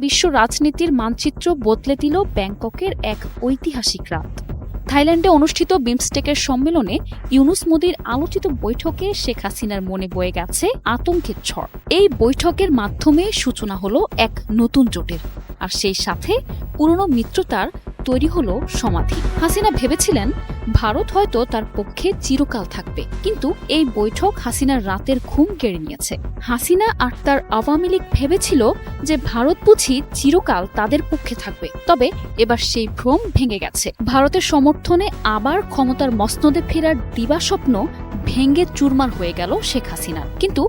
বিশ্ব রাজনীতির মানচিত্র বদলে দিল ব্যাংককের এক ঐতিহাসিক রাত। থাইল্যান্ডে অনুষ্ঠিত বিমস্টেকের সম্মেলনে ইউনুস মোদির আলোচিত বৈঠকে শেখ হাসিনার মনে বয়ে গেছে আতঙ্কের ঝড়। এই বৈঠকের মাধ্যমে সূচনা হলো এক নতুন জোটের, আর সেই সাথে পুরনো মিত্রতার তৈরি হলো সমাধি। হাসিনা ভেবেছিলেন ভারত হয়তো তার পক্ষে চিরকাল থাকবে, কিন্তু এই বৈঠক হাসিনার রাতের ঘুম কেড়ে নিয়েছে। হাসিনা আর তার আওয়ামী লীগ ভেবেছিল যে ভারত বুঝি চিরকাল তাদের পক্ষে থাকবে, তবে এবার সেই ভ্রম ভেঙে গেছে। ভারতের সমর্থনে আবার ক্ষমতার মসনদে ফেরার দিবাস্বপ্ন ভেঙে চুরমার হয়ে গেল শেখ হাসিনার। কিন্তু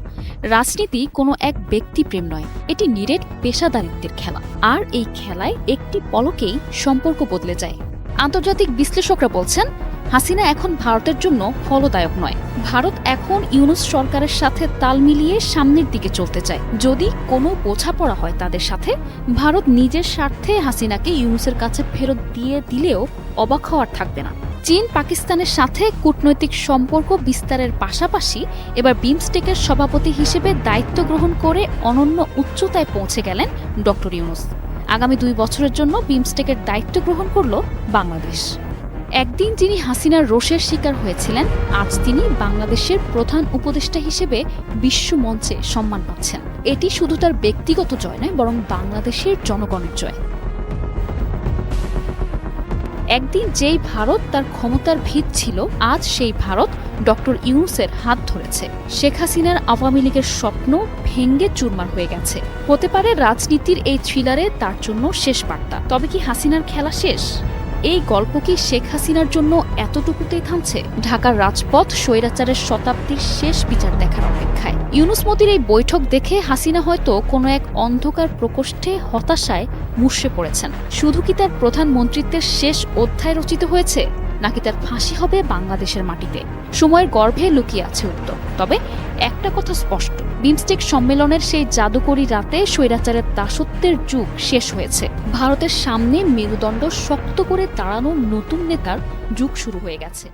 রাজনীতি কোনো এক ব্যক্তিপ্রেম নয়, এটি নিরেট পেশাদারিত্বের খেলা, আর এই খেলায় একটি পলকেই সম্পর্ক বদলে যায়। আন্তর্জাতিক বিশ্লেষকরা বলছেন হাসিনা এখন ভারতের জন্য ফলদায়ক নয়। ভারত এখন ইউনুস সরকারের সাথে তাল মিলিয়ে সামনের দিকে চলতে চায়। যদি কোনো বোঝাপড়া হয় তাদের সাথে, ভারত নিজের স্বার্থে হাসিনাকে ইউনুসের কাছে ফেরত দিয়ে দিলেও অবাক হওয়ার থাকবে না। চীন পাকিস্তানের সাথে কূটনৈতিক সম্পর্ক বিস্তারের পাশাপাশি এবার বিমস্টেকের সভাপতি হিসেবে দায়িত্ব গ্রহণ করে অনন্য উচ্চতায় পৌঁছে গেলেন ডক্টর ইউনুস। আগামী 2 বছরের জন্য বিমস্টেকের দায়িত্ব গ্রহণ করল বাংলাদেশ। একদিন যিনি হাসিনার রোষের শিকার হয়েছিলেন, আজ তিনি বাংলাদেশের প্রধান উপদেষ্টা হিসেবে বিশ্ব মঞ্চে সম্মান পাচ্ছেন। এটি শুধু তার ব্যক্তিগত জয় নয়, বরং বাংলাদেশের জনগণের জয়। একদিন যেই ভারত তার ক্ষমতার ভিত ছিল, আজ সেই ভারত ডক্টর ইউনুসের হাত ধরেছে। শেখ হাসিনার আওয়ামী লীগের স্বপ্ন ভেঙ্গে চুরমার হয়ে গেছে। হতে পারে রাজনীতির এই থ্রিলারে তার জন্য শেষ বার্তা। তবে কি হাসিনার খেলা শেষ? এই গল্প কি শেখ হাসিনার জন্য এতটুকুতেই থামছে? ঢাকার রাজপথ স্বৈরাচারের শতাব্দীর শেষ বিচার দেখার অপেক্ষায়। ইউনুস মোদির এই বৈঠক দেখে হাসিনা হয়তো কোনো এক অন্ধকার প্রকোষ্ঠে হতাশায় মুষড়ে পড়েছেন। শুধু কি তার প্রধানমন্ত্রিত্বের শেষ অধ্যায় রচিত হয়েছে, নাকি তার ফাঁসি হবে বাংলাদেশের মাটিতে? সময়ের গর্ভে লুকিয়ে আছে উত্তর। তবে একটা কথা স্পষ্ট, বিমস্টেক সম্মেলনের সেই জাদুকরী রাতে স্বৈরাচারের দাসত্বের যুগ শেষ হয়েছে। ভারতের সামনে মেরুদণ্ড শক্ত করে দাঁড়ানো নতুন নেতার যুগ শুরু হয়ে গেছে।